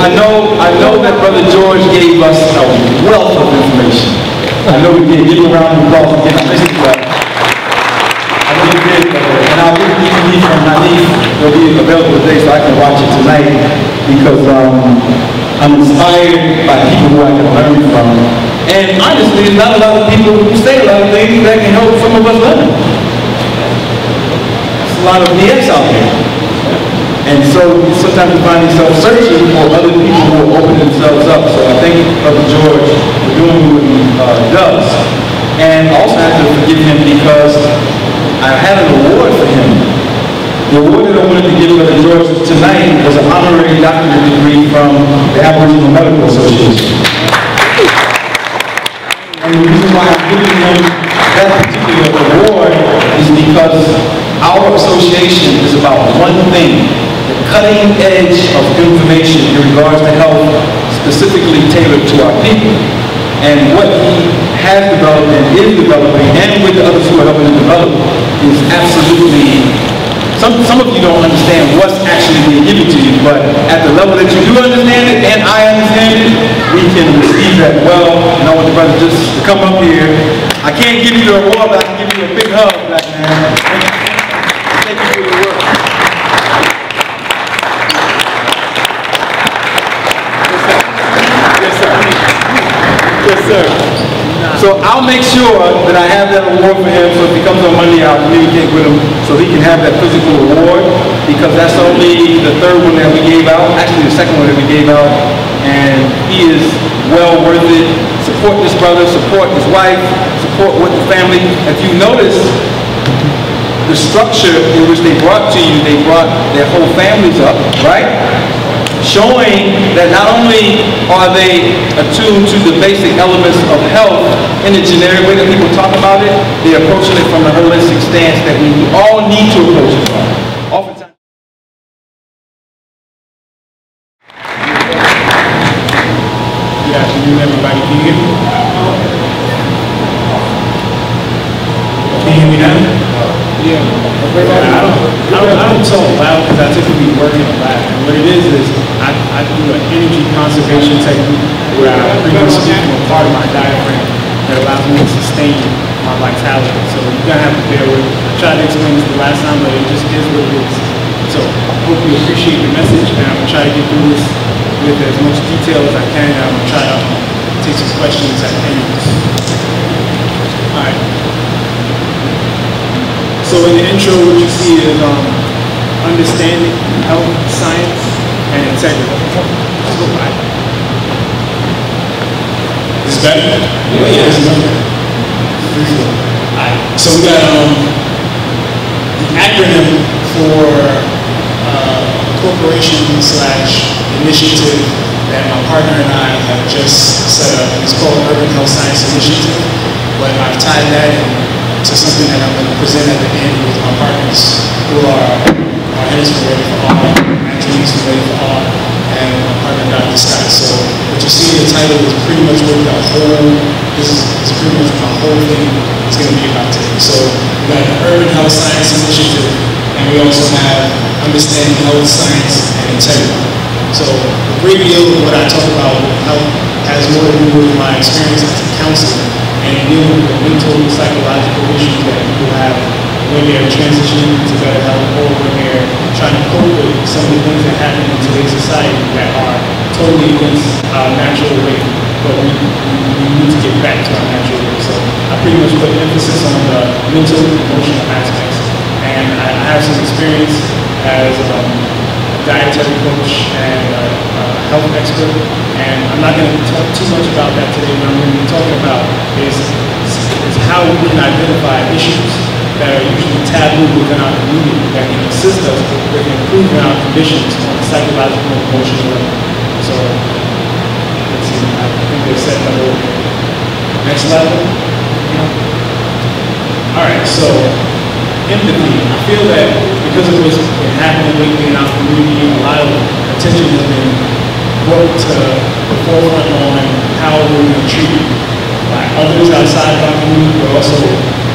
I know that Brother George gave us a wealth of information. I know we did. Give him a round of applause again. I missed it, but I know we did. And I'll get the DVD from my niece. It'll be available today so I can watch it tonight because I'm inspired by people who I can learn from. And honestly, there's not a lot of people who say a lot of things that can help some of us learn. There's a lot of BS out there. And so sometimes you find yourself searching for other people who will open themselves up. So I thank Brother George for doing what he does. And I also have to forgive him because I had an award for him. The award that I wanted to give Brother George tonight was an honorary doctorate degree from the Aboriginal Medical Association. And the reason why I'm giving him that particular award is because our association is about one thing: the cutting edge of information in regards to health, specifically tailored to our people. And what he has developed and is developing, and with the others who are helping to develop, is absolutely, some of you don't understand what's actually being given to you, but at the level that you do understand it, and I understand it, we can receive that well. And I want the brother just to come up here. I can't give you the award, but I can give you a big hug, black man. Thank you for your work. Yes, sir. So I'll make sure that I have that award for him, so if he comes on Monday, I'll communicate with him so he can have that physical award, because that's only the third one that we gave out, actually the second one that we gave out, and he is well worth it. Support this brother, support his wife, support with the family. If you notice, the structure in which they brought to you, they brought their whole families up, right? Showing that not only are they attuned to the basic elements of health in the generic way that people talk about it, they're approaching it from a holistic stance that we all need to approach it from. Oftentimes. Good afternoon, everybody. Can you hear me? Can you hear me now? Yeah. I don't talk loud because I typically work in a lab. And what it is I do an energy conservation technique where I pretty much speak from a part of my diaphragm that allows me to sustain my vitality. So you're going to have to bear with me. I tried to explain this the last time, but it just is what it is. So I hope you appreciate the message, and I'm going to try to get through this with as much detail as I can. I'm going to try to take some questions at the end. All right. So in the intro, what you see is understanding health, science, and integrity. Let's go by. Is this better? Yeah, this is better. Alright, so we got the acronym for corporation / initiative that my partner and I have just set up. It's called Urban Health Science Initiative, but I've tied that to something that I'm going to present at the end with my partners who are Heads for Ready for All, Activities for Ready for All, and my partner Dr. Scott. So what you see in the title is pretty much what the whole, this is pretty much my whole thing is going to be about today. So we got the Urban Health Science Initiative, and we also have Understanding Health, Science, and Integrity. So a great deal of what I talk about with health has more to do with my experience as a counselor and dealing with the mental and psychological issues that people have when they're transitioning to better health, or when they're trying to cope with some of the things that happen in today's society that are totally against our natural way, but we need to get back to our natural way. So I pretty much put emphasis on the mental and emotional aspects, and I have some experience as a dietary coach and a health expert, and I'm not going to talk too much about that today. What I'm going to be talking about is how we can identify issues that are usually taboo within our community that can assist us with improving our conditions on a psychological and emotional level. So, let's see, I think they said that over. Next level. Alright, so, empathy. I feel that because of what's been happening lately in our community, a lot of attention has been brought to the forefront on how we're going to treat others outside of our community, but also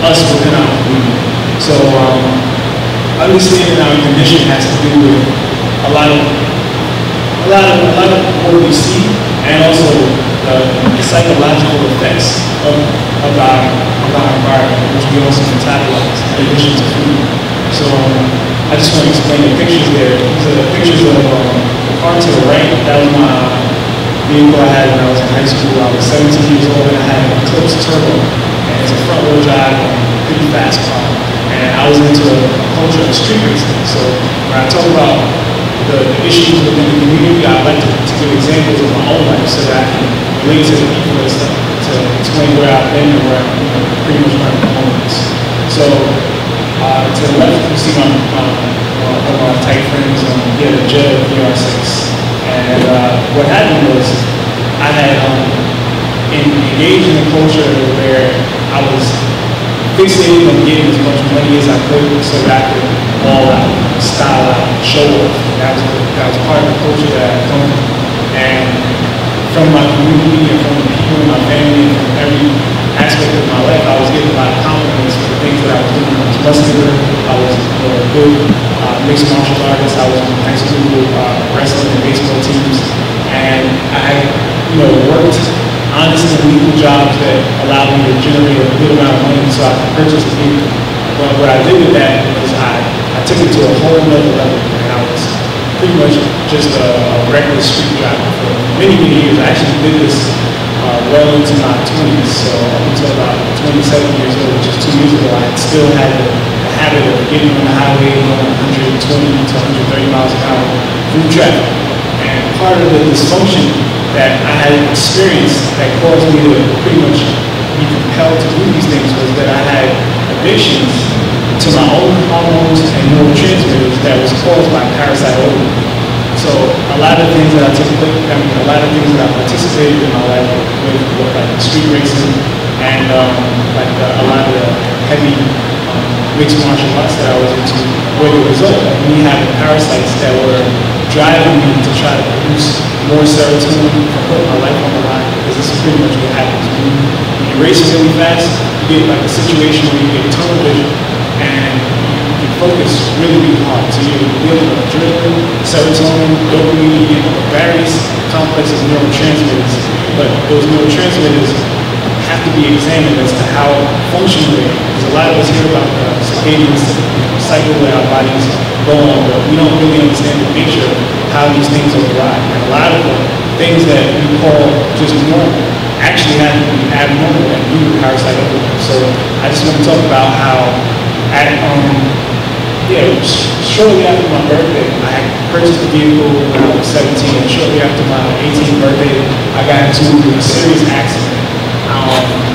us within our community. So understanding our condition has to do with a lot of a lot of what we see, and also the psychological effects of our environment, which we also metabolize in addition to food. So I just want to explain the pictures there. These are the pictures of the car to the right. That was my vehicle I had when I was in high school. I was 17 years old and I had an Eclipse Turbo, and it's a front-wheel drive, pretty fast car. And I was into a culture of street racing. So when I talk about the issues within the community, I like to give examples of my own life so that I can relate to the people and stuff to explain where I've been and where I'm pretty much where I'm going. So to the left, you see one of my tight friends, he had a Jet VR6. And what happened was I had engaged in a culture where I was fixated on getting as much money as I could so that I could ball out, style out, show off. That was part of the culture that I come from. And from my community and from the people in my family and from every aspect of my life, I was getting a lot of compliments for the things that I was doing. I was muscular, I was a good mixed martial artist, I was in high school wrestling and baseball teams, and I worked honest and legal jobs that allowed me to generate a good amount of money so I could purchase a vehicle. But what I did with that was I took it to a whole nother level, and I was pretty much just a regular street driver for many, many years. I actually did this well into my 20s, so up until about 27 years old, which is 2 years ago, I still had the habit of getting on the highway going 120 to 130 miles an hour through traffic. And part of the dysfunction that I had experienced that caused me to pretty much be compelled to do these things was that I had addictions to my own hormones and neurotransmitters that was caused by parasite odor. So a lot of things that a lot of things that I participated in my life with like street racing and a lot of the heavy mixed martial arts that I was into were the result of me having parasites that were driving me to try to produce more serotonin to put my life on the line, because this is pretty much what happens. When you race really fast, you get like a situation where you get tunnel vision and you focus really, really hard. So you're dealing with adrenaline, serotonin, dopamine, you get various complexes of neurotransmitters, but those neurotransmitters have to be examined as to how functional they are. Because a lot of us hear about the circadian cycle where our bodies go on, but we don't really understand the nature of how these things override. And a lot of the things that we call just normal actually have to be abnormal and due to parasite overgrowth. So I just want to talk about how shortly after my birthday, I had purchased a vehicle when I was 17, and shortly after my 18th birthday, I got into a serious accident.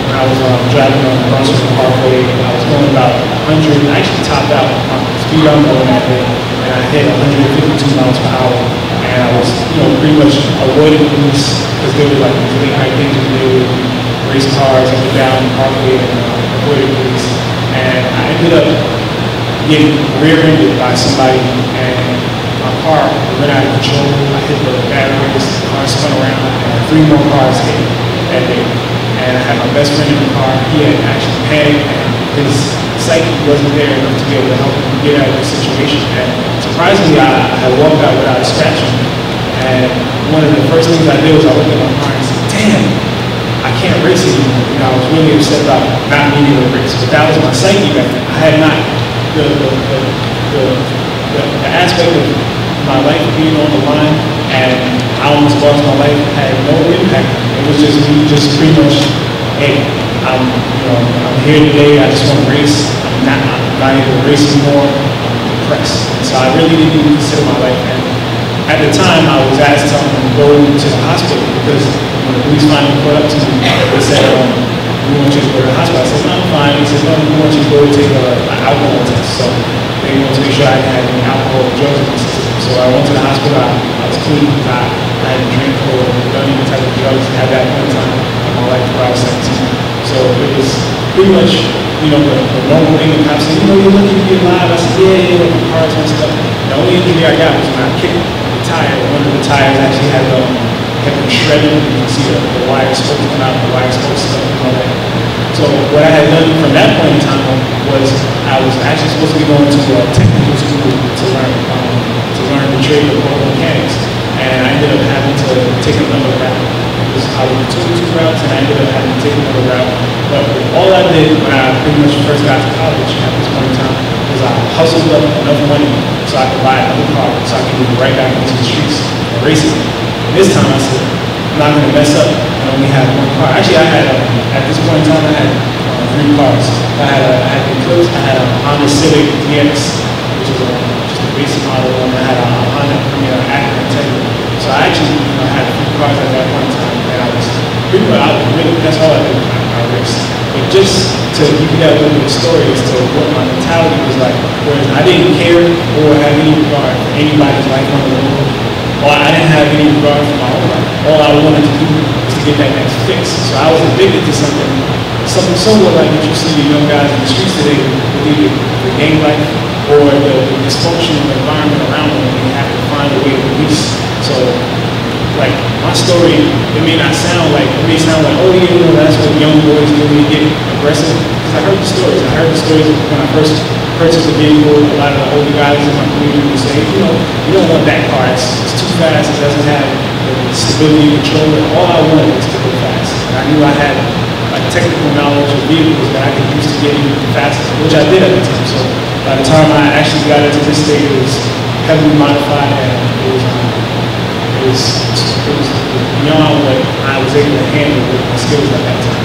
When I was driving on the Brunswick Parkway, I was going about 100, I actually topped out my speed I'm going that day, and I hit 152 miles per hour, and I was, pretty much avoiding police, because they were like these late night things we did with race cars up and down the parkway and avoiding police, and I ended up getting rear-ended by somebody, and my car went out of control. I hit the barriers, the car spun around, and 3 more cars hit that day. And I had my best friend in the car. He had actually panicked, and his psyche wasn't there enough to be able to help him get out of the situation. And surprisingly, I walked out without a scratch on me. And one of the first things I did was I looked at my car and said, "Damn, I can't race anymore." I was really upset about not needing to race, but that was my psyche back then. I had not the aspect of my life being on the line, and I almost lost my life, had no impact. It was just me, just pretty much, hey, I'm here today. I just want to race. I'm not able to race anymore. I'm depressed. So I really didn't even consider my life. And at the time, I was asked to go to the hospital, because when the police finally caught up to me, they said, "We want you to go to the hospital." I said, "No, I'm fine." He said, "No, we want you to go take an alcohol test." So they wanted to make sure I didn't have any alcohol or drugs in my system. So I went to the hospital. I was clean because I hadn't drank or done any type of drugs at that point in time in my life before I was 17. So it was pretty much, the normal thing. The cops said, "You're lucky to be alive." I said, "Yeah, my car's messed up." The only injury I got was when I kicked the tire. One of the tires actually had been shredded. You can see the wire spokes come out, the wire spokes stuck and all that. So what I had done from that point in time was I was actually supposed to be going to a technical school to learn the trade of auto mechanics. and I ended up having to take another route. I was between two routes, and I ended up having to take another route. But all I did when I pretty much first got to college at this point in time was I hustled up enough money so I could buy another car, so I could get right back into the streets and racing. And this time I said, I'm not going to mess up and only have one car. Actually, I had, at this point in time, I had 3 cars. I had the Eclipse, I had a Honda Civic DX, which is just a basic model, and I had a Honda Acura Integra. So I actually had 3 cars at that point in time, and I was pretty much, that's all I did. I raced. But just to give you that little bit of story as to what my mentality was like, whereas I didn't care or have any regard for anybody's life on the road, or I didn't have any regard for my own life. All I wanted to do was to get that next fix. So I was addicted to something somewhat like what you see the young guys in the streets today with either the gang life or the dysfunctional environment around them, and they have to find a way to release. So, like, my story, it may sound like, oh yeah, that's what young boys do when they get aggressive. Because I heard the stories. I heard the stories when I first purchased a vehicle. A lot of the older guys in my community would say, you don't want that car. It's too fast. It doesn't have the stability and control. All I wanted was to go fast. And I knew I had technical knowledge of vehicles that I could use to get even faster, which I did at the time. So by the time I actually got into this state, it was heavily modified, and it was beyond what I was able to handle with my skills at that time.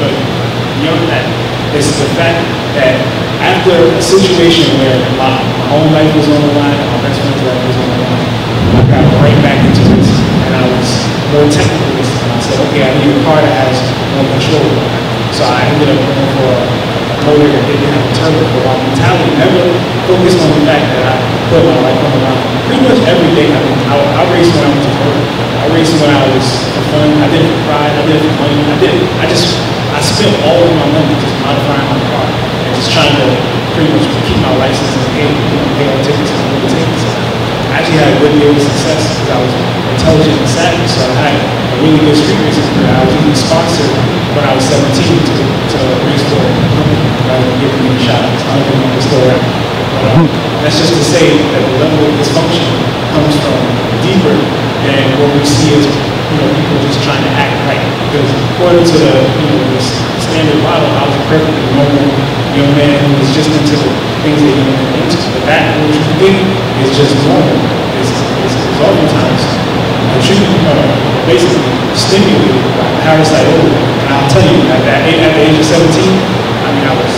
But beyond that, it's the fact that after a situation where my own life was on the line, my best friend's life was on the line, I got right back into this, and I was more technical this time. I said, okay, I need a car that has more control. So I ended up going for a motor that didn't have a turbo, but my mentality never focused on the fact that I put my life on the line. Pretty much every day, I raced when I went to work. I raced when I was for fun. I did it for pride. I did it for money. I spent all of my money just modifying my car and just trying to pretty much keep my license and pay all tickets and all the tickets. I actually had a good deal of success because I was intelligent and savvy, so I had a really good street racing career. I was even sponsored when I was 17 to race for a company rather than giving me a shot. So I don't know the story. That's just to say that the level of dysfunction comes from deeper than what we see as people just trying to act right. Because according to the standard model, I was a perfectly normal young man who was just into the things that he wanted into. But that, what you think is just normal, is oftentimes basically stimulated by parasite odor. And I'll tell you, at the age of 17, I was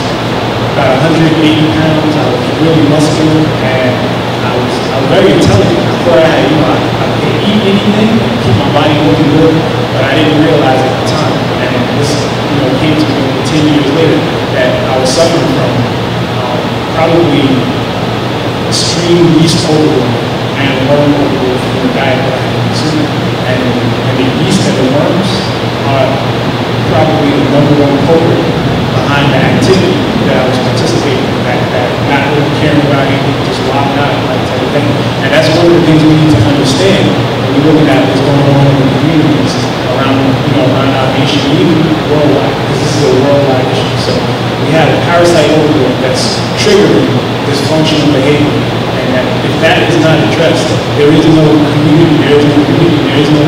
about 180 pounds. I was really muscular, and I was very intelligent. I thought I could eat anything, keep my body looking good, but I didn't realize at the time. And this came to me 10 years later that I was suffering from probably extreme yeast overload and worm overload from the diet that I had consumed. And the yeast and the worms are probably the #1 culprit behind the activity that I was participating in back then. Not really caring about anything, just wild out, like type of thing. And that's one of the things we need to understand when we're looking at what's going on in the communities around our nation, even worldwide, because this is a worldwide issue. So we have a parasite overload that's triggering dysfunctional behavior. And that if that is not addressed, there is no community, there is no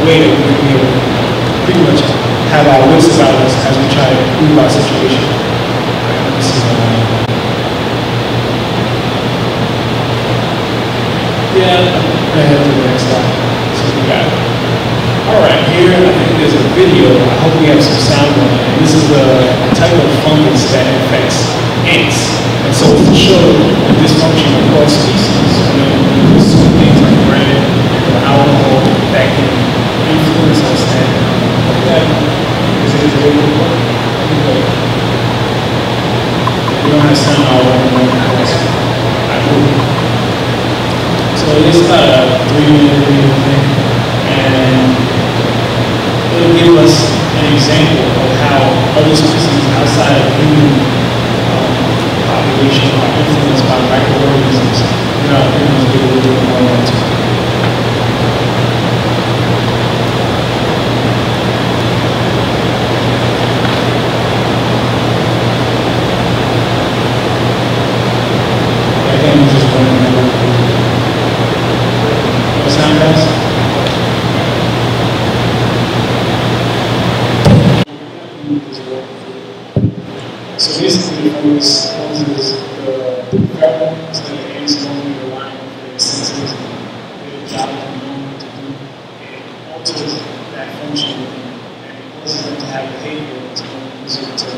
way that we can be able to pretty much have our wits about us as we try to improve our situation. Yeah, go ahead to the next slide. So we got it. Alright, here I think there's a video. I hope we have some sound on it. And this is the type of fungus that infects ants. And so to show the dysfunction across species, there's some things like bread or alcohol that can influence us. You don't have to sound all over the place. So it's about a 3-minute video thing, and it'll give us an example of how other species outside of human population are influenced by microorganisms. We're going to give a little bit more into it. fungus causes the pheromones that the ants normally rely on for their senses and their job that they know to do. It alters that function and it causes them to have behavior that's more conducive to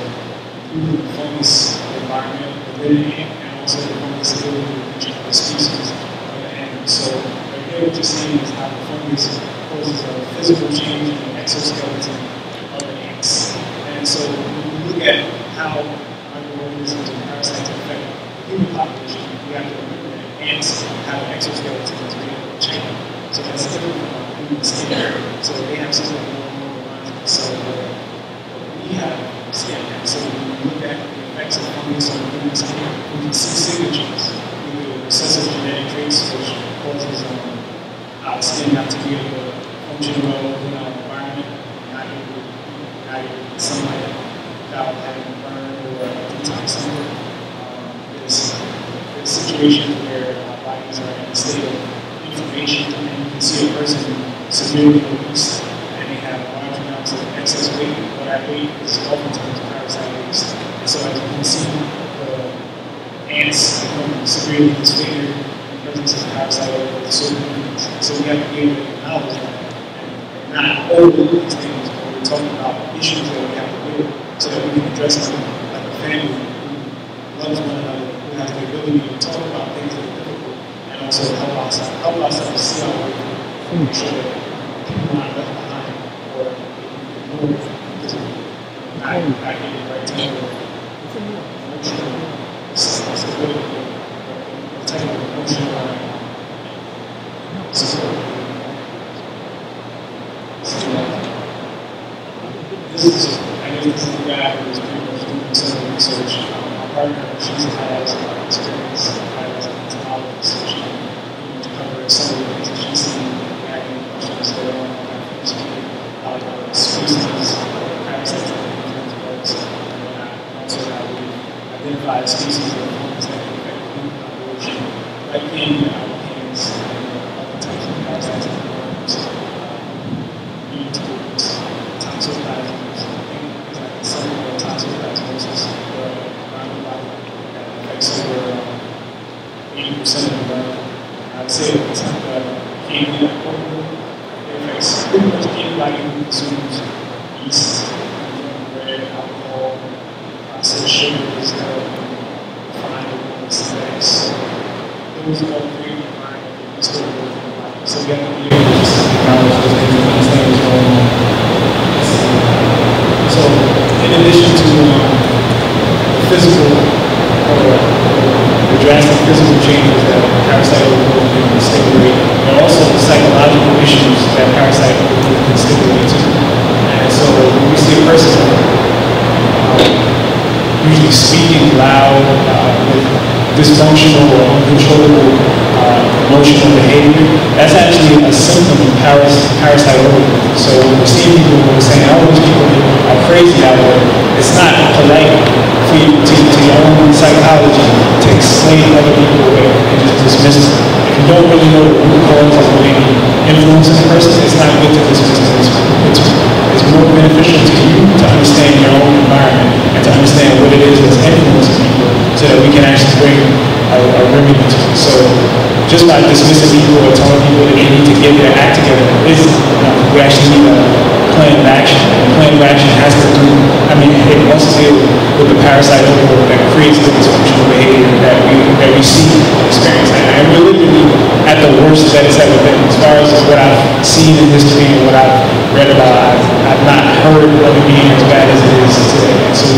improving the fungus environment within the ant and also the fungus ability to reach other species of the ant. So right here what you're seeing is how the fungus causes a physical change in the exoskeleton of the ants. And so when you look at how microorganisms and parasites affect the human population, we have to remember that ants have an exoskeleton that's made of chain. So that's different from our human skin. So they have something more along the lines of the cell where we have skin. And so when we look at the effects of fungus on the human skin, we can see signatures with the recessive genetic traits which causes our skin not to be able to function well in our environment, not able to get sunlight without having to burn or detox something. There's situations where our bodies are in a state of inflammation, and you can see a person severely obese and they have large amounts of excess weight, but that weight is oftentimes parasite based. And so as you can see, the ants become severely disfigured in the presence of parasite over certain things. So we have to be able to acknowledge that and not overlook these things when we're talking about issues that we have to deal with, so that we can address them like a family who loves one another, who has the ability to talk about things that are difficult, and also help ourselves see our way through, make sure that people aren't left behind or ignored because we're not getting the right type of emotional stability or the type of emotional support. This is the guy who is pretty much doing some of the research. My partner, she has experience as an entomologist, so she can cover some of the things that she's seen, asking questions that are on about species or parasites that influence bugs, and also how we identify species of fungus that can affect the human population, like in our hands and other types of parasites and worms, nematodes, toxoplasmosis. Some of the toxoplasmosis around the body that affects over 80% of the body. I'd say that it's not candy that it affects pretty much anybody who consumes yeast, bread, alcohol, processed sugars that are refined with synthetics. So those all create an environment that needs to work in the body. So we have to be able to just acknowledge those things and understand what's going on. So, in addition to the physical or the drastic physical changes that parasite overgrowth can stimulate, there are also psychological issues that parasite overgrowth can stimulate too. And so, when we see a person usually speaking loud with dysfunctional or uncontrollable emotional behavior, that's actually a symptom of parasite overgrowth. So when we're seeing people who are saying, oh, these people are crazy out there, it's not polite for you to your own psychology to explain other people away and just dismiss them. If you don't really know the root cause of maybe influencing a person, it's not good to dismiss them. It's more beneficial to you to understand your own environment and to understand what it is that's influencing people so that we can actually bring a remedy to it. So just by dismissing people or telling people that they need to get their act together, we actually need a plan of action. And the plan of action has to do, it must deal with the parasite overgrowth that creates the dysfunctional behavior that we see and experience. And we're literally at the worst that it's ever been. As far as what I've seen in history and what I've read about, I've not heard of it being as bad as it is today. And so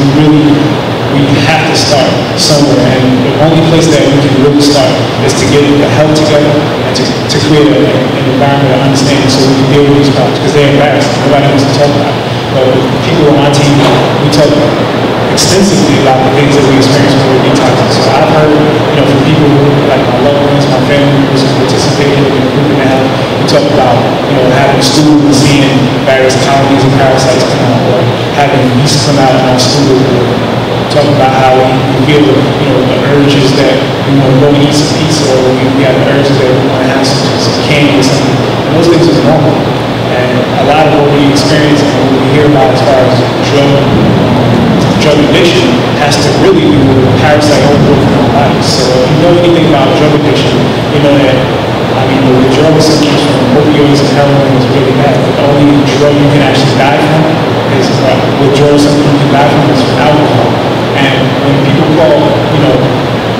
we have to start somewhere, and the only place that we can really start is to get the help together and to create an environment of understanding so we can deal with these problems, because they're embarrassing. Nobody wants to talk about it. But people on my team, we talk extensively about the things that we experience when we're detoxing. So I've heard, from people like my loved ones, my family members who participated in the group and health, we talk about, having stool and seeing various colonies of parasites come out, or having yeast come out in our stool, talk about how we feel, the urges that we want to go eat some pizza, or we have the urges that we want to have some candy or something. And those things are normal. And a lot of what we experience and what we hear about as far as drug drug addiction has to really do with parasite overgrowth in our bodies. So if you know anything about drug addiction, you know that, I mean, the withdrawal symptoms from opioids and heroin is really bad. But the only drug you can actually die from is withdrawal symptoms you can die from is from alcohol. And when people call, you know,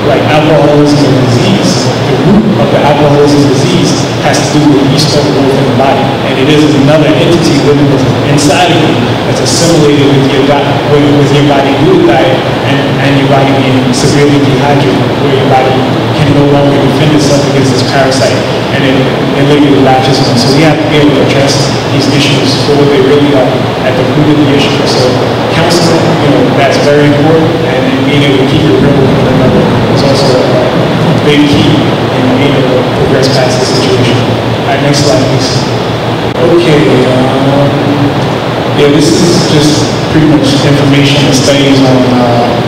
like alcoholism a disease, the root of the alcoholism disease has to do with yeast overgrowth in the body. And it is another entity living inside of you that's assimilated with your body due to diet and your body being severely dehydrated, where your body can no longer defend itself against this parasite, and it literally latches on. So we have to be able to address these issues for what they really are at the root of the issue. So counseling, you know, that's very important, and being able to keep it real with one another is also a big key in being able to progress past the situation. All right, next slide, please. Okay, yeah, this is just pretty much information and studies on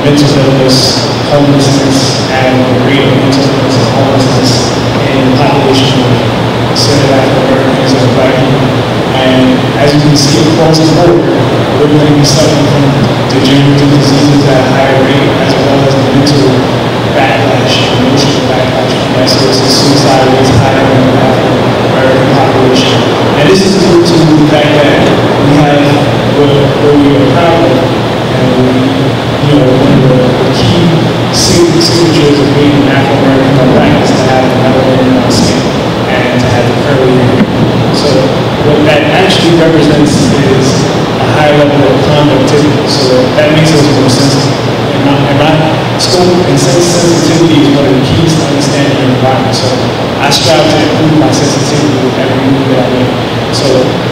mental illness, homelessness, and the rate of mental illness and homelessness in the population of Central African Americans and Black people. And as you can see across the board, we're going to be suffering from degenerative diseases at a higher rate, as well as the mental backlash, emotional backlash from that. So it's the suicide rate is higher in the African American population. And this is due to the fact that we have what we are proud of, and you know, one of the key signatures of being an African American or Black is to have a melanin on skin and to have the curly hair. So what that actually represents is a high level of conductivity. So that makes us more sensitive. And my scope and sensitivity is one of the keys to understanding your environment. So I strive to improve my sensitivity with every move that I make. So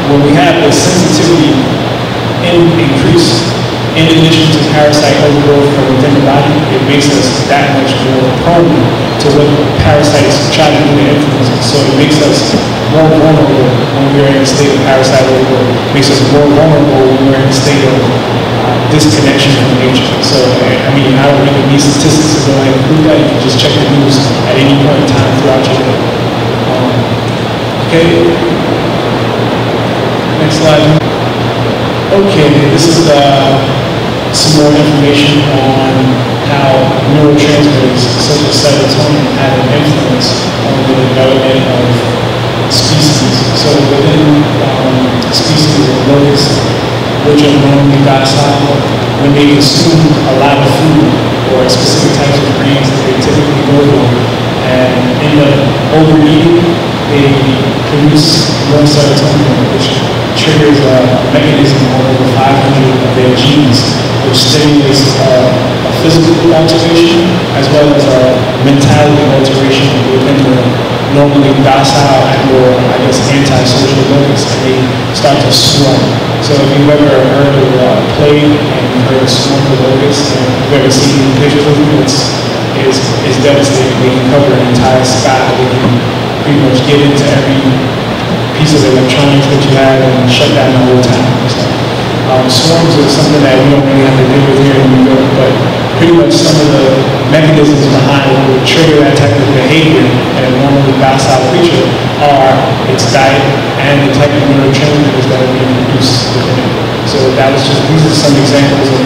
when we have the sensitivity increase, in addition to parasite overgrowth from within the body, it makes us that much more prone to what parasites try to do to influence us. So it makes us more vulnerable when we're in a state of parasite overgrowth. It makes us more vulnerable when we're in a state of disconnection from nature. So, I mean, I don't really need statistics to go ahead and prove that. You can just check the news at any point in time throughout your day. Okay. Next slide. Okay, this is some more information on how neurotransmitters such as serotonin have an influence on the development of species. So within species of locusts, which are normally docile, when they consume a lot of food or specific types of grains that they typically go for and end up overeating, they produce more serotonin, which triggers a mechanism on over 500 of their genes, which stimulates a physical alteration as well as a mentality alteration within the normally docile and or, I guess, antisocial locusts, and they start to swarm. So if you've ever heard of plague and you've heard of swarm of locusts, and you've ever seen pictures of them, it's devastating. They can cover an entire sky. They can pretty much get into every piece of electronics that you have and shut down the whole town. So, swarms are something that we don't really have to deal with here in New York, but pretty much some of the mechanisms behind what would trigger that type of behavior in a normally docile creature are its diet and the type of neurotransmitters that are being produced within it. So these are some examples of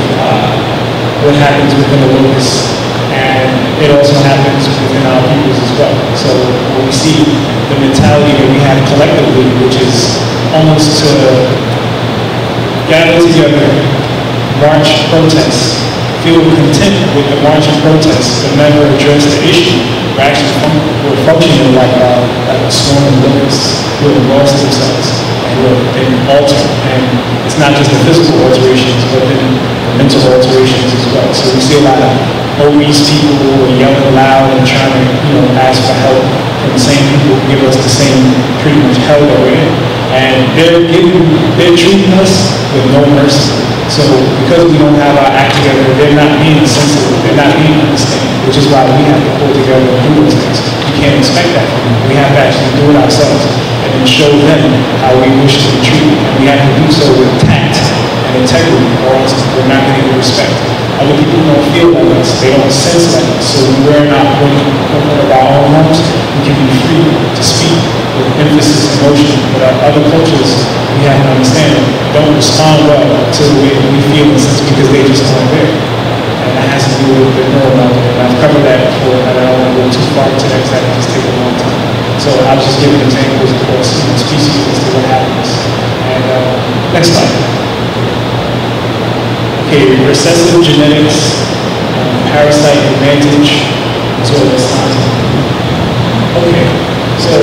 what happens within the locust, and it also happens within our peoples as well. So when we see the mentality that we have collectively, which is almost to gather together, march, protest, feel content with the march and protest, but never address the issue. We're functioning like a swarm of locusts who have lost themselves and who have been altered. And it's not just the physical alterations, but then the mental alterations as well. So we see a lot of obese people who are yelling loud and trying to, ask for help from the same people who give us the same pretty much hell that we're in. And they're treating us with no mercy. So because we don't have our act together, they're not being sensitive, they're not being understanding, which is why we have to pull together and do those things. You can't expect that from them. We have to actually do it ourselves and then show them how we wish to be treated. And we have to do so with tact and integrity, or else we're not going to get respect. Other people don't feel like us, they don't sense like us. So when we're not winning one of our own homes, we can be free to speak with emphasis and emotion. But other cultures, we have to understand, don't respond well to the way that we feel in a sense because they just aren't there. And that has to do with the neural level. And I've covered that before, and I don't want to go too far into that because that can just take a long time. So I was just giving examples of course, species as to what happens. And next slide. Okay, recessive genetics, parasite advantage, as well as content. Okay, so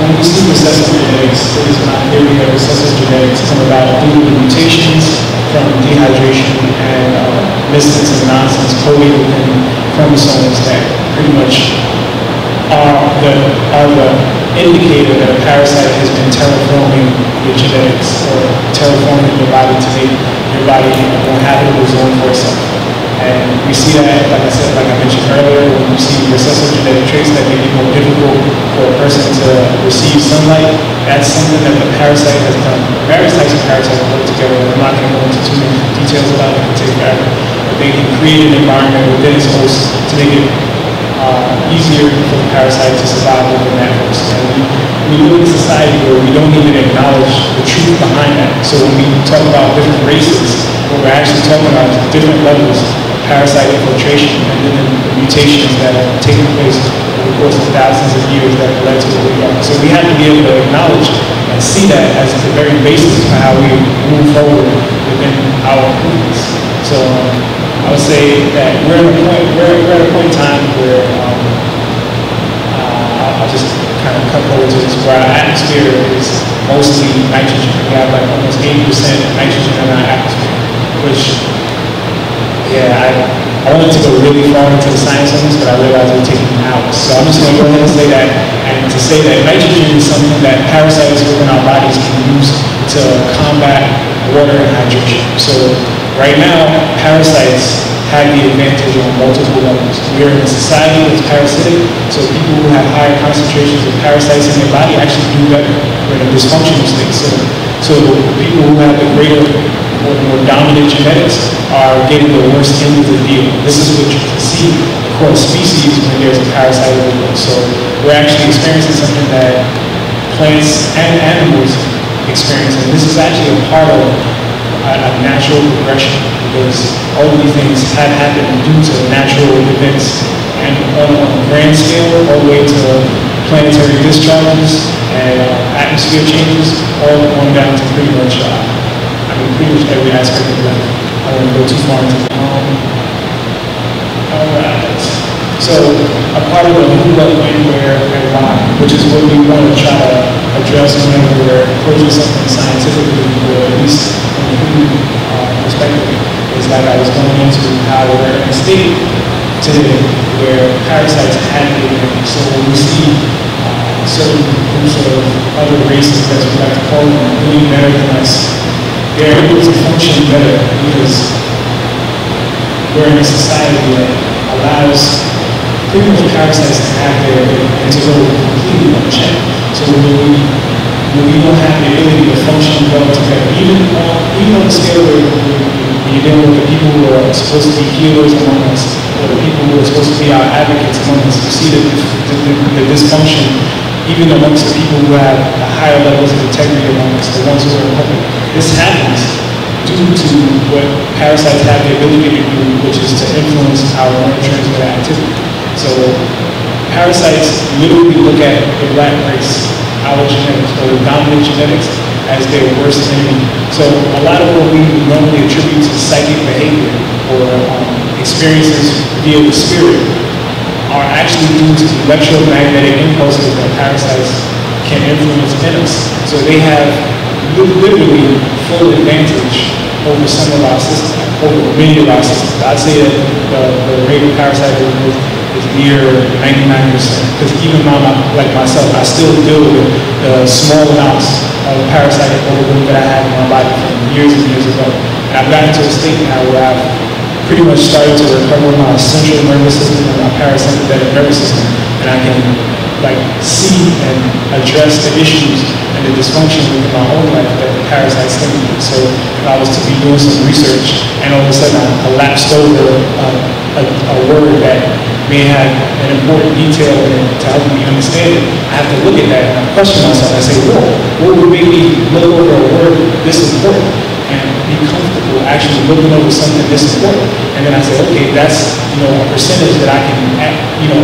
when we see recessive genetics, it is my theory that recessive genetics come about due to mutations from dehydration and missense and nonsense coded within chromosomes that pretty much are the indicator that a parasite has been terraforming your genetics or terraforming your body to make your body a more habitable zone for itself. And we see that, like I said, like I mentioned earlier, when you see recessive genetic traits that make it more difficult for a person to receive sunlight, that's something that the parasite has done. Various types of parasites work together, and I'm not going to go into too many details about it, it can take forever. But they can create an environment within its host to make it easier for the parasite to survive within that host. And we live in a society where we don't even acknowledge the truth behind that. So when we talk about different races, what we're actually talking about is different levels parasite infiltration and then the mutations that have taken place over the course of thousands of years that have led to where we are. So we have to be able to acknowledge and see that as the very basis for how we move forward within our movements. So I would say that we're at a point in time where I'll just kind of cut forward to this, where our atmosphere is mostly nitrogen. We have like almost 80% nitrogen in our atmosphere, which I wanted to go really far into the science on this, but I realized we're taking hours. So I'm just going to go ahead and say that, and to say that nitrogen is something that parasites within our bodies can use to combat water and hydration. So right now, parasites have the advantage on multiple levels. We're in a society that's parasitic, so people who have higher concentrations of parasites in their body actually do better. We're in a dysfunctional state. So the people who have the greater or more dominant genetics are getting the worst end of the deal. This is what you can see across species when there's a parasite overload. So we're actually experiencing something that plants and animals experience, and this is actually a part of a natural progression because all of these things have happened due to natural events, and on a grand scale, all the way to planetary discharges and atmosphere changes, all going down to pretty much pretty much every aspect of life. I don't want to go too far into it. Alright. So, a part of the who, what, when, where, and why, which is what we want to try to address whenever we're approaching something scientifically, or at least from a human perspective, is like I was going into how we're in a state today where parasites have the advantage. So when we see certain groups of other races, as we like to call them, doing better than us, they're able to function better because we're in a society that allows pretty much parasites to have their and to go completely unchecked. So when we don't have the ability to function well together, even on the scale where you're dealing with the people who are supposed to be healers among us, or the people who are supposed to be our advocates among us, you see the dysfunction even amongst the people who have higher levels of integrity among us, the ones who are in public. This happens due to what parasites have the ability to do, which is to influence our neurotransmitter activity. So parasites literally look at the black race, our genetics, or the dominant genetics, as their worst enemy. So a lot of what we normally attribute to psychic behavior or experiences via the spirit are actually due to electromagnetic impulses that parasites can influence in us. So they have literally full advantage over some of our systems, over many of our systems. I'd say that the rate of parasite overgrowth is near 99%. Because even like myself, I still deal with the small amounts of parasitic overgrowth that I had in my body from years and years ago. And I've gotten to a state now where I've pretty much started to recover my central nervous system and my parasympathetic nervous system, and I can see and address the issues and the dysfunction within my own life that the parasites stimulate. So if I was to be doing some research and all of a sudden I collapsed over a word that may have an important detail in it to help me understand it, I have to look at that and I question myself. I say, whoa, what would make me look over a word this important and be comfortable actually looking over something this important? And then I say, okay, that's a percentage that I can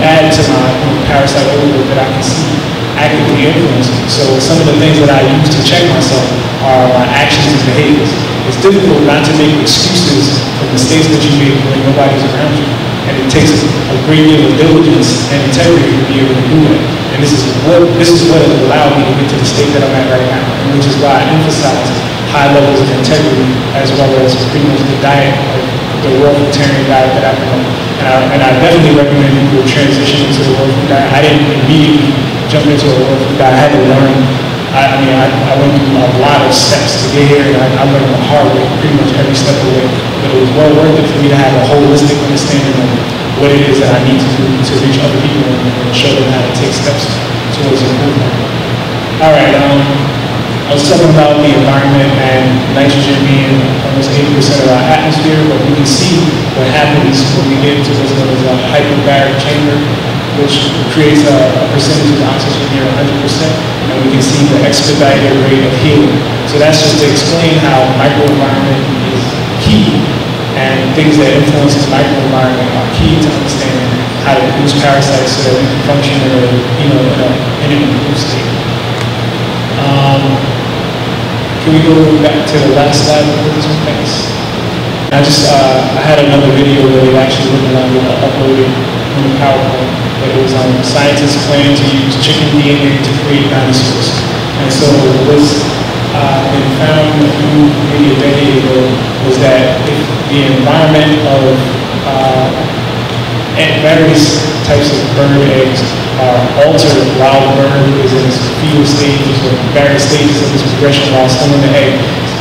add to my parasite overload that I can see actively influencing. So some of the things that I use to check myself are my actions and behaviors. It's difficult not to make excuses for mistakes that you make when nobody's around you. And it takes a great deal of diligence and integrity to be able to do that. And this is what has allowed me to get to the state that I'm at right now, and which is why I emphasize high levels of integrity as well as pretty much the diet, the raw vegetarian diet that I promote. And I definitely recommend people transition into the raw food diet. I didn't immediately jump into a raw food diet. I had to learn. I went through a lot of steps to get here, and I learned the hard way pretty much every step of the way. But it was well worth it for me to have a holistic understanding of what it is that I need to do to reach other people and show them how to take steps towards improvement. All right, I was talking about the environment and nitrogen being almost 80% of our atmosphere, but we can see what happens when we get into what's known as a hyperbaric chamber, which creates a percentage of oxygen near 100%, and we can see the expedited rate of healing. So that's just to explain how microenvironment is key, and things that influence the microenvironment are key to understanding how to produce parasites so that we can function in an improved state. Can we go back to the last slide before this one? Thanks. I had another video that it actually looked like uploaded from the PowerPoint. But it was scientists planning to use chicken DNA to create dinosaurs. And so what's been found maybe a decade ago was that if the environment of various types of bird eggs are altered while the bird is in its fetal stages or various stages of its progression while still in the egg,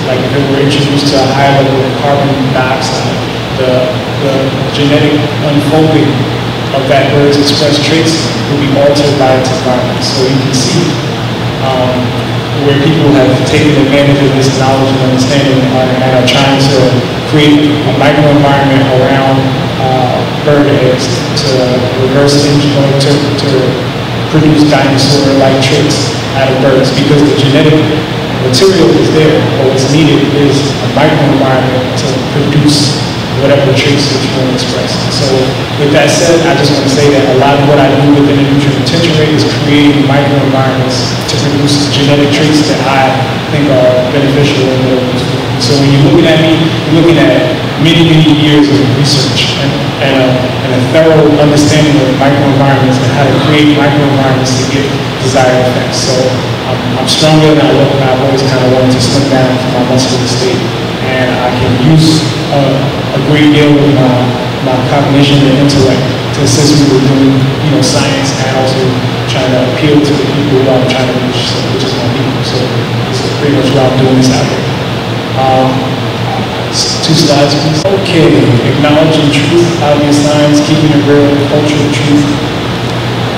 like if it were introduced to a high level of carbon dioxide, the genetic unfolding of that bird's expressed traits will be altered by its environment. So you can see where people have taken advantage of this knowledge and understanding and are trying to create a microenvironment around bird eggs to reverse engineer, to produce dinosaur-like traits out of birds, because the genetic material is there, but what's needed is a microenvironment to produce whatever traits that you want to express. So with that said, I just want to say that a lot of what I do within the nutrient retention rate is creating microenvironments to produce genetic traits that I think are beneficial and that are useful. So when you're looking at me, you're looking at many, many years of research and a thorough understanding of microenvironments and how to create microenvironments to get desired effects. So I'm stronger than I look, and I've always kind of wanted to slim down from my muscular state. And I can use a great deal of my cognition and intellect to assist me with doing, science, and also trying to appeal to the people who I'm trying to reach, which is my people. So this is pretty much why I'm doing this out here. 2 slides, please. Okay, acknowledging truth, obvious science, keeping it real, cultural truth.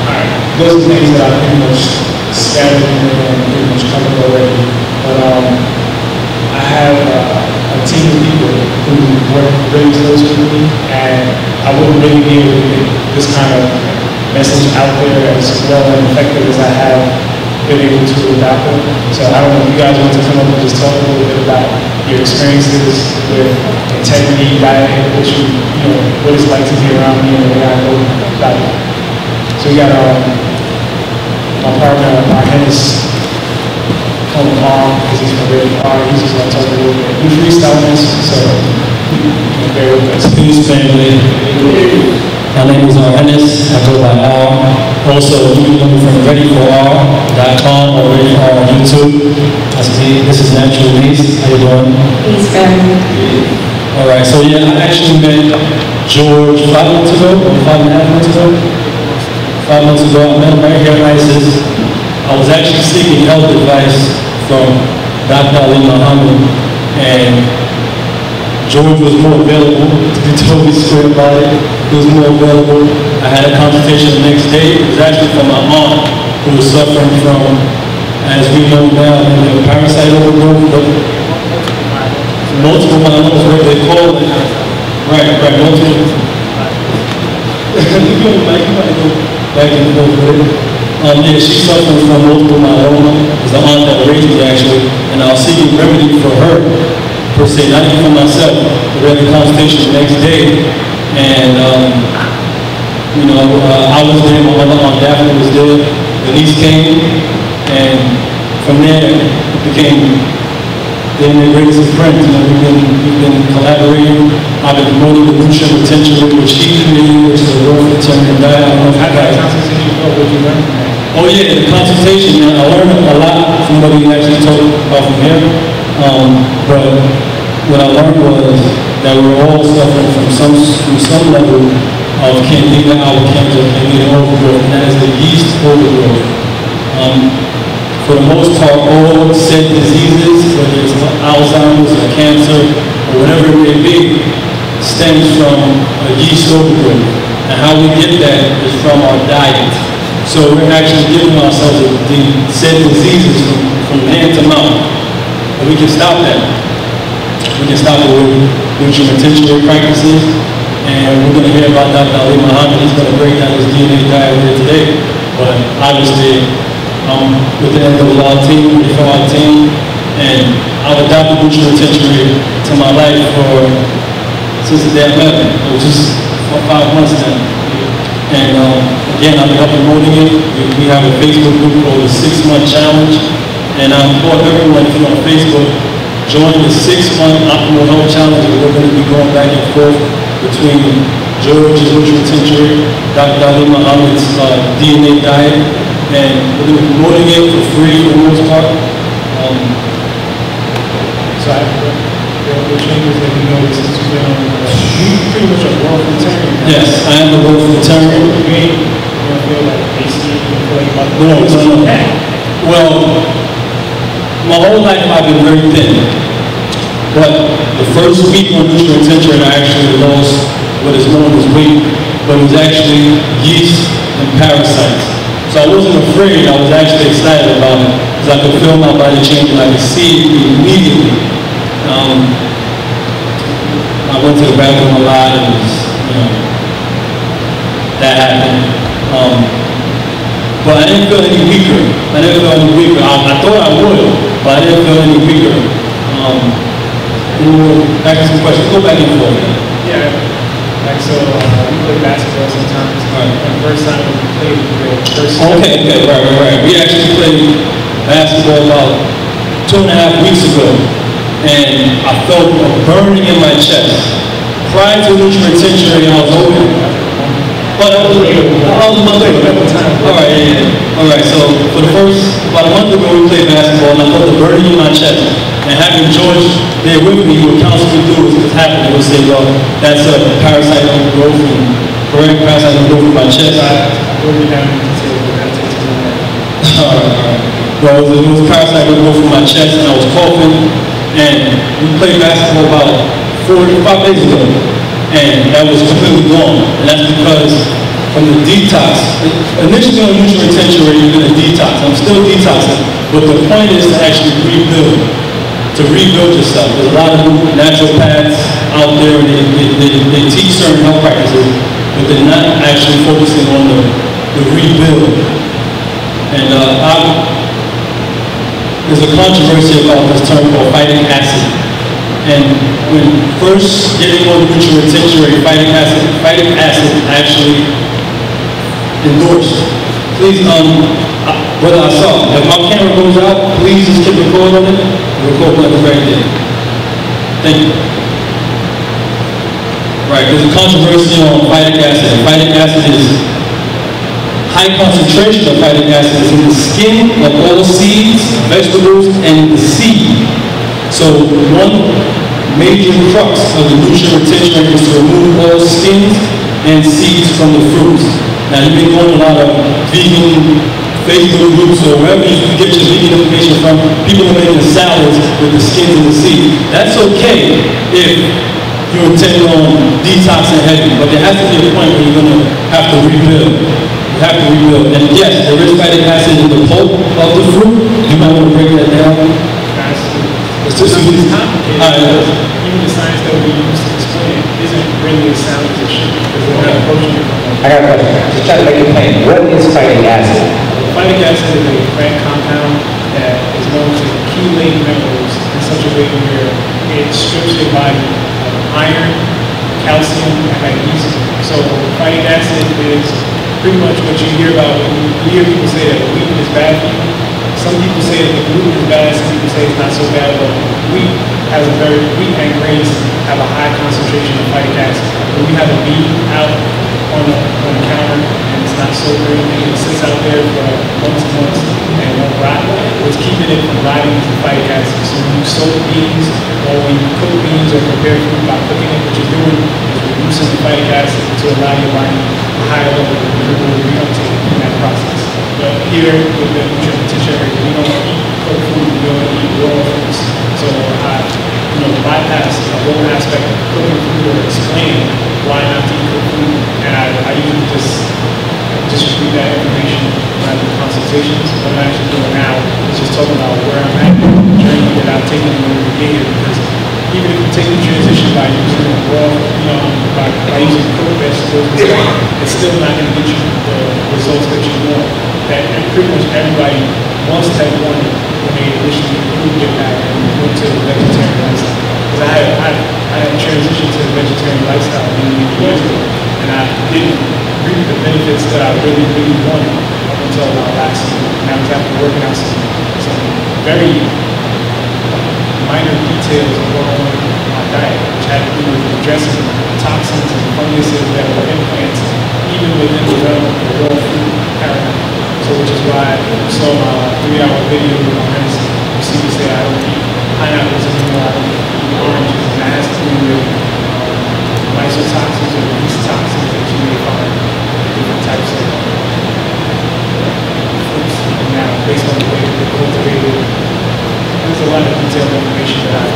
All right, those are things that I pretty much scattered in there and pretty much covered already. But I have a team of people who work really close with me, and I wouldn't really be able to get this kind of message out there as well and effective as I have been able to without them. So I don't know if you guys want to come up and just talk a little bit about your experiences with integrity, diet, what what it's like to be around me and the way I go about it. So we got my partner, our Hennis, call him Paul, because he's from really far. He's just going to talk a little bit. We freestyle this, so bear with us. Peace, family. My name is Hennis. I go by R. Also, you can look from readyforr.com or readyfor on YouTube. That's me. This is Natural Nise. How you doing? Peace, family. All right. So yeah, I actually met George 5 months ago, or 5.5 months ago. 5 months ago, I met him right here at ISIS. I was actually seeking health advice from Dr. Ali Muhammad, and George was more available, to be totally straight about it. He was more available. I had a consultation the next day. It was actually for my aunt, who was suffering from, as we know now, the parasite overgrowth, but multiple myeloma, what they call it. Right, multiple. suffer multiple myeloma. It's the aunt that raised me, actually, and I was seeking remedy for her, per se, not even for myself. We had a consultation the next day, and I was there, my mother, Aunt Daphne was there, the niece came, and from there, it became their greatest friends. We've been collaborating. I've been promoting the nutrient retention rate, which he created, which is a world determined diet. I don't know if you guys. What you learned from that? Oh yeah, the consultation, man. I learned a lot from what he actually told about from here. But what I learned was that we're all suffering from some level of candida albicans or candida overgrowth, and that is the yeast overgrowth. For the most part, all said diseases, whether it's Alzheimer's or cancer or whatever it may be, stems from a yeast overgrowth. And how we get that is from our diet. So we're actually giving ourselves the said diseases from hand to mouth. And we can stop that. We can stop it with nutrient retention practices. And we're going to hear about Dr. Ali Muhammad. He's going to break down his DNA diet here today. But obviously, with the NWR team, the FOI team, and I've adopted nutrient retention to my life since the day I met him, which is for 5 months now. And again, I've been up promoting it. We have a Facebook group called the 6-Month Challenge, and I implore everyone, if you're on Facebook, join the 6-Month Optimal Health Challenge, and we're going to be going back and forth between George's nutrient retention, Dr. Ali Muhammad's DNA diet, and we're going to be promoting it for free for the most part. So the changes that you noticed since you've been on, you pretty much a world veteran. Yes, I am a world veteran. You don't feel like AC, you don't feel like about No. Well, my whole life I've been very thin. But the first week on nutrient retention, I actually lost what is known as weight, but it was actually yeast and parasites. So I wasn't afraid, I was actually excited about it, because I could feel my body changing, I could see it immediately. I went to the bathroom a lot, and that happened. But I didn't feel any weaker. I thought I would, but I didn't feel any weaker. Back to some questions, go back and forth. Yeah. Like, so we play basketball sometimes. Right. And the first time we played, Okay, right. We actually played basketball about 2.5 weeks ago, and I felt a burning in my chest. Prior to nutrient retention, I was open. But I was my way. All right, so for the first, about a month ago, we played basketball, and I felt the burning in my chest. And having George there with me, what counsel me through what's happening, would say, well, that's a parasite growth, and correct parasite growth in my chest. we'll be having details, but that takes too long. All right. Well, it was parasite growth in my chest, and I was coughing, and we played basketball about 4 to 5 days ago, and that was completely gone. And that's because from the detox, initially on nutrient retention rate, you're going to detox. I'm still detoxing, but the point is to actually rebuild. To rebuild yourself. There's a lot of naturopaths out there, and they teach certain health practices, but they're not actually focusing on the rebuild. And there's a controversy about this term called phytic acid. And when first getting on the nutrient retention rate, phytic acid actually endorsed. Please, Brother Assoc, if my camera goes out, please just keep recording on it. Record button right there. Thank you. Right, there's a controversy on phytic acid. Phytic acid is high concentration of phytic acid is in the skin of all seeds, vegetables, and the seed. So one major crux of the nutrient retention is to remove all skins and seeds from the fruits. Now you've been going a lot of vegan Facebook groups or wherever you can get your vegan information from, people are making salads with the skins and the seeds. That's okay if you intend on detoxing heavy, but there has to be a point where you're going to have to rebuild. You have to rebuild. And yes, there is phytic acid in the pulp of the fruit. You might want to break that down. It's just complicated. Even the science that we use to explain it isn't really as sound as it should be, because we're not approaching it from I got a question. Just try to make it plain. What is phytic acid? phytic acid is a plant compound that is known to chelate minerals in such a way where it strips your body of iron, calcium, and magnesium. So phytic acid is pretty much what you hear about when you hear people say that wheat is bad for you. Some people say that the gluten is bad, some people say it's not so bad, but wheat and grains have a high concentration of phytic acid. When you have a beet out on the counter and it's not so green, and it sits out there for months and months and won't rot, what's keeping it from rotting is the phytic acid. So when you soak beans or when you cook beans or prepare food by cooking it, what you're doing is reducing the phytic acid to allow your body a higher level of mineral reuptake in that process. But here with the nutrition, we don't eat cooked food, we don't eat raw foods. So I bypass the whole aspect of cooking food or explain why not to eat cooked food. And I usually just distribute that information around the consultations. What I'm actually doing now is just talking about where I'm at, the journey that I've taken in order to get here. Because even if you take the transition by using raw, by using cooked vegetables, it's still not going to get you the results that you want. That pretty much everybody wants that one when they initially improved their diet and went to the vegetarian lifestyle. Because I had transitioned to the vegetarian lifestyle many years ago, and I didn't reap the benefits that I really, really wanted up until last year. And I was after working out some very minor details of what went on in my diet, which had to do with addressing toxins and funguses that were implants even within the realm of the raw food paradigm. So which is why you saw my 3-hour video with my medicine. You see me say I don't eat pineapples anymore, I don't eat oranges, and that has to do with lysotoxins or yeast toxins that you may find in different types of fruits. And now, based on the way that they're cultivated, there's a lot of detailed information that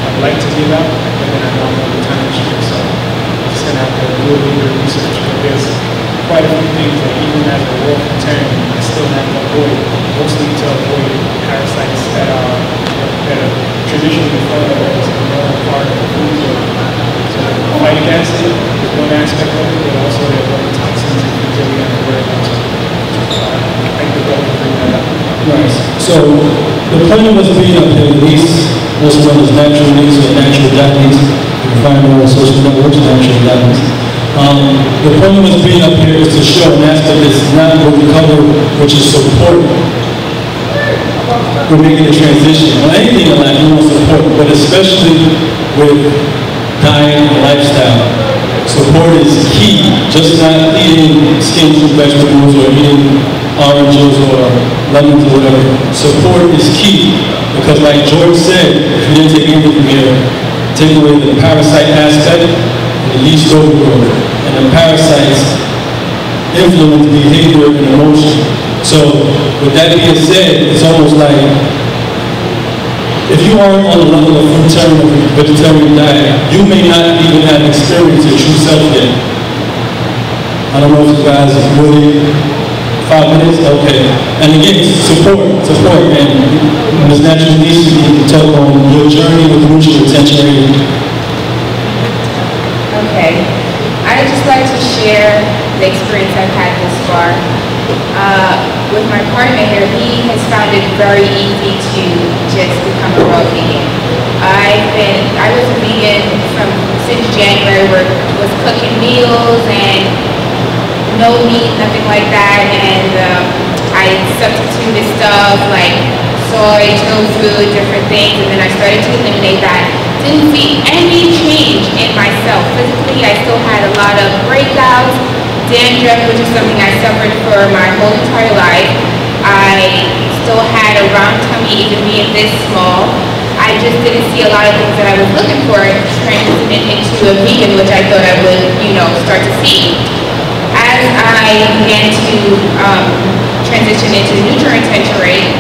I'd like to give out, but then I don't know the time restraint, so I'm just going to have to do a little bit of research, but there's quite a few things that even as a raw vegetarian, I still have to avoid, mostly to avoid parasites that are traditionally thought of as a normal part of the food chain. So phytic acid is one aspect of it, but also there are other toxins and things that we have to worry about. I think the goal is to bring that up. Right. So the plan was being up here, Nise, also known as Natural Nise or Natural Nise. You can find more on social networks, Natural Nise. The point was being up here is to show an aspect that's not what we cover, which is support. We're making a transition. On anything in life, we want support, but especially with diet and lifestyle. Support is key. Just not eating skin fruit vegetables or eating oranges or lemons or whatever. Support is key. Because like George said, if you didn't take anything from here, take away the parasite aspect, the yeast overgrowth, and the parasites influence behavior and emotion. So, with that being said, it's almost like if you aren't on the level of vegetarian diet, you may not even have experienced your true self yet. I don't know if you guys are really 5 minutes? Okay. And again, support. And Ms. Natural Nise, you can talk on your journey with nutrient retention. Okay, I'd just like to share the experience I've had this far. With my partner here, he has found it very easy to just become a raw vegan. I was a vegan since January, where I was cooking meals and no meat, nothing like that, and I substituted stuff like soy, tofu, different things, and then I started to eliminate that. Didn't see any change in myself. Physically, I still had a lot of breakouts, dandruff, which is something I suffered for my whole entire life. I still had a round tummy, even being this small. I just didn't see a lot of things that I was looking for transitioning into a vegan, which I thought I would, start to see. As I began to transition into the nutrient retention rate,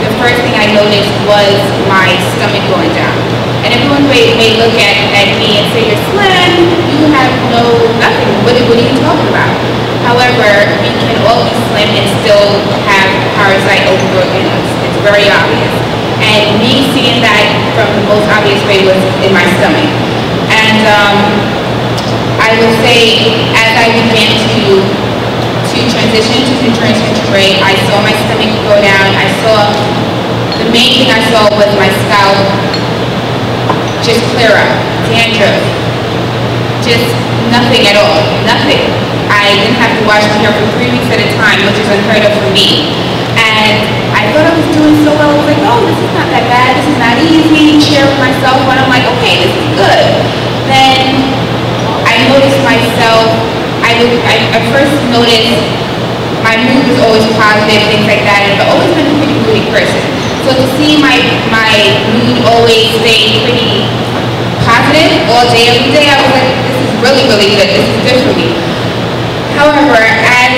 the first thing I noticed was my stomach going down. And everyone may look at me and say, you're slim, you have nothing. What are you talking about? However, we can all be slim and still have parasite overgrowth in us. It's very obvious. And me seeing that from the most obvious way was in my stomach. And I would say, as I began to transition to nutrient retention x-ray, I saw my stomach go down. The main thing I saw was my scalp just clear up, dandruff, just nothing at all, nothing. I didn't have to wash my hair for 3 weeks at a time, which is unheard of for me. And I thought I was doing so well. I was like, oh, this is not that bad, this is not easy, cheer with myself, but I'm like, okay, this is good. Then I noticed myself, I first noticed my mood was always positive, things like that, and I've always been a pretty moody person. So to see my mood always stay pretty positive all day, every day, I was like, this is really, really good. This is good for me. However, as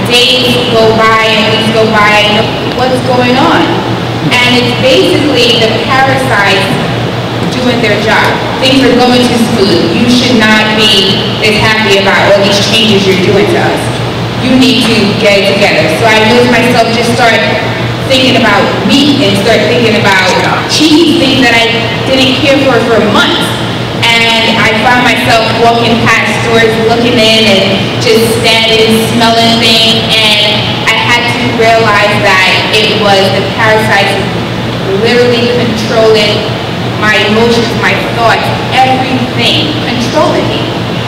days go by and weeks go by, I know what's going on. And it's basically the parasites doing their job. Things are going too smooth. You should not be this happy about all these changes you're doing to us. You need to get it together. So I noticed myself just start thinking about meat and start thinking about cheese, things that I didn't care for months. And I found myself walking past stores, looking in and just standing, smelling things, and I had to realize that it was the parasites literally controlling my emotions, my thoughts, everything, controlling me.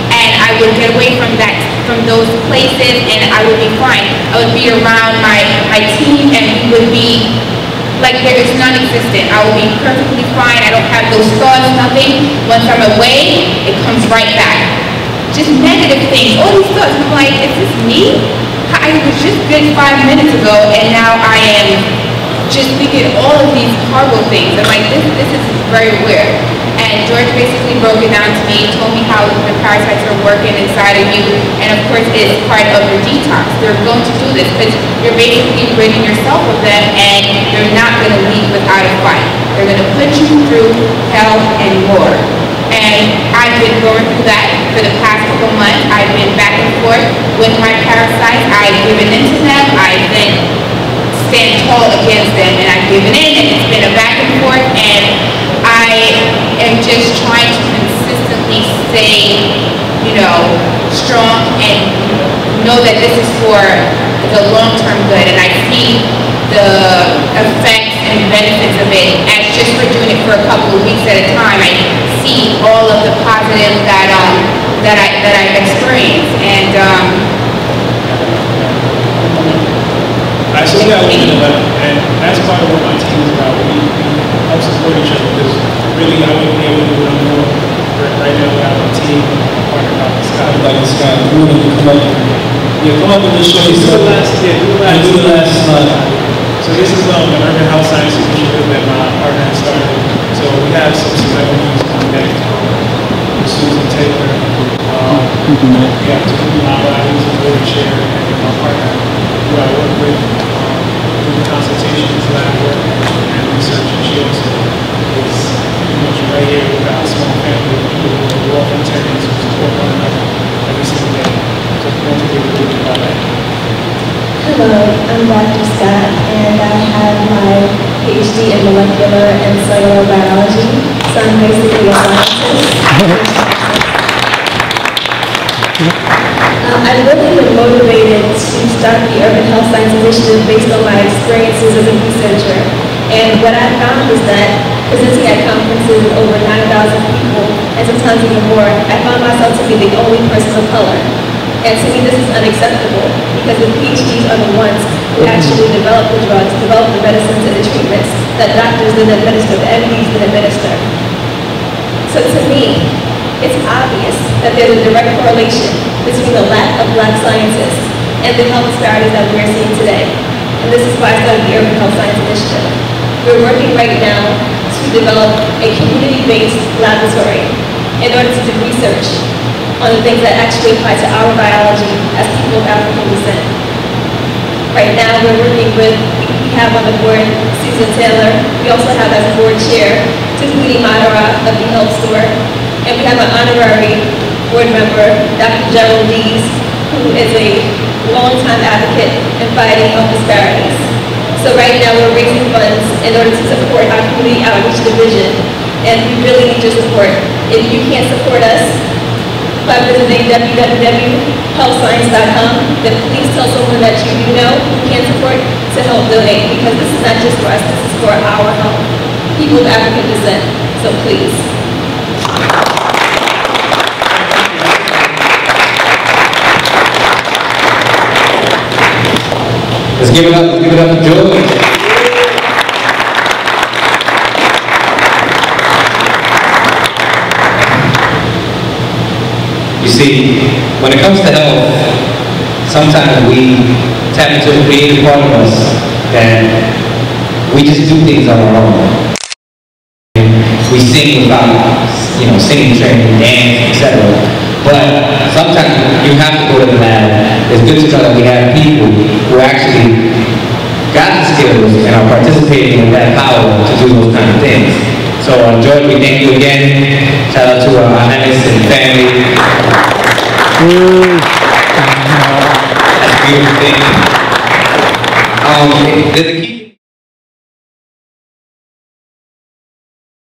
And I would get away from those places, and I would be fine. I would be around my team, and we would be like there is non-existent. I will be perfectly fine. I don't have those thoughts, nothing. Once I'm away, it comes right back. Just negative things, all these thoughts. I'm like, is this me? I was just good 5 minutes ago, and now I am just thinking all of these horrible things. I'm like, this is very weird. And George basically broke it down to me, told me how the parasites are working inside of you, and of course it's part of your detox. They're going to do this because you're basically ridding yourself of them, and you're not going to leave without a fight. They're going to put you through hell and more. And I've been going through that for the past couple months. I've been back and forth with my parasites. I've given in to them. I've been stand tall against them, and I've given in, and it's been a back and forth, and I am just trying to consistently stay, strong and know that this is for the long-term good, and I see the effects and benefits of it as just for doing it for a couple of weeks at a time. I see all of the positives that I've experienced, and So yeah, and that's part of what my team is about. We help support each other because really I wouldn't be able to do it more right now without my team, partner about Scott. Like Scott, we want to come up. Yeah, come up with the show. Do the last slide. So this is an urban health science initiative that my partner has started. So we have some celebrities on deck. Susan Taylor. We have two who's a board chair, and my partner who I work with. Consultations, lab work, and research, and she also is pretty much right here with our small family of people who are volunteering to support one another every single day. So we're going to be able about that. Hello, I'm Dr. Scott, and I have my PhD in molecular and cellular biology, so I'm basically a scientist. I've really been motivated to start the Urban Health Science Initiative based on my experiences as a researcher. And what I found is that presenting at conferences with over 9,000 people, and sometimes even more, I found myself to be the only person of color. And to me, this is unacceptable because the PhDs are the ones who actually develop the drugs, develop the medicines and the treatments that doctors then administer, the MDs then administer. So to me, it's obvious that there's a direct correlation between the lack of Black scientists and the health disparities that we're seeing today. And this is why I started the Urban Health Science Initiative. We're working right now to develop a community-based laboratory in order to do research on the things that actually apply to our biology as people of African descent. Right now, we're working with, we have on the board Susan Taylor. We also have as a board chair Tiffany Madara of the Health Store. And we have an honorary board member, Dr. Natural Nise, who is a long-time advocate in fighting health disparities. So right now we're raising funds in order to support our community outreach division, and we really need your support. If you can't support us, by visiting www.healthscience.com, then please tell someone that you know who can support to help donate, because this is not just for us, this is for our health, people of African descent, so please. Let's give it up to George. You see, when it comes to health, sometimes we tap into a creative part of us that we just do things on our own. We sing without, singing training, dance, etc. But sometimes you have to go to the lab. It's good to know that we have people who actually got the skills and are participating in that power to do those kind of things. So, George, we thank you again. Shout out to our Hannes and family. That's a beautiful thing. There's a key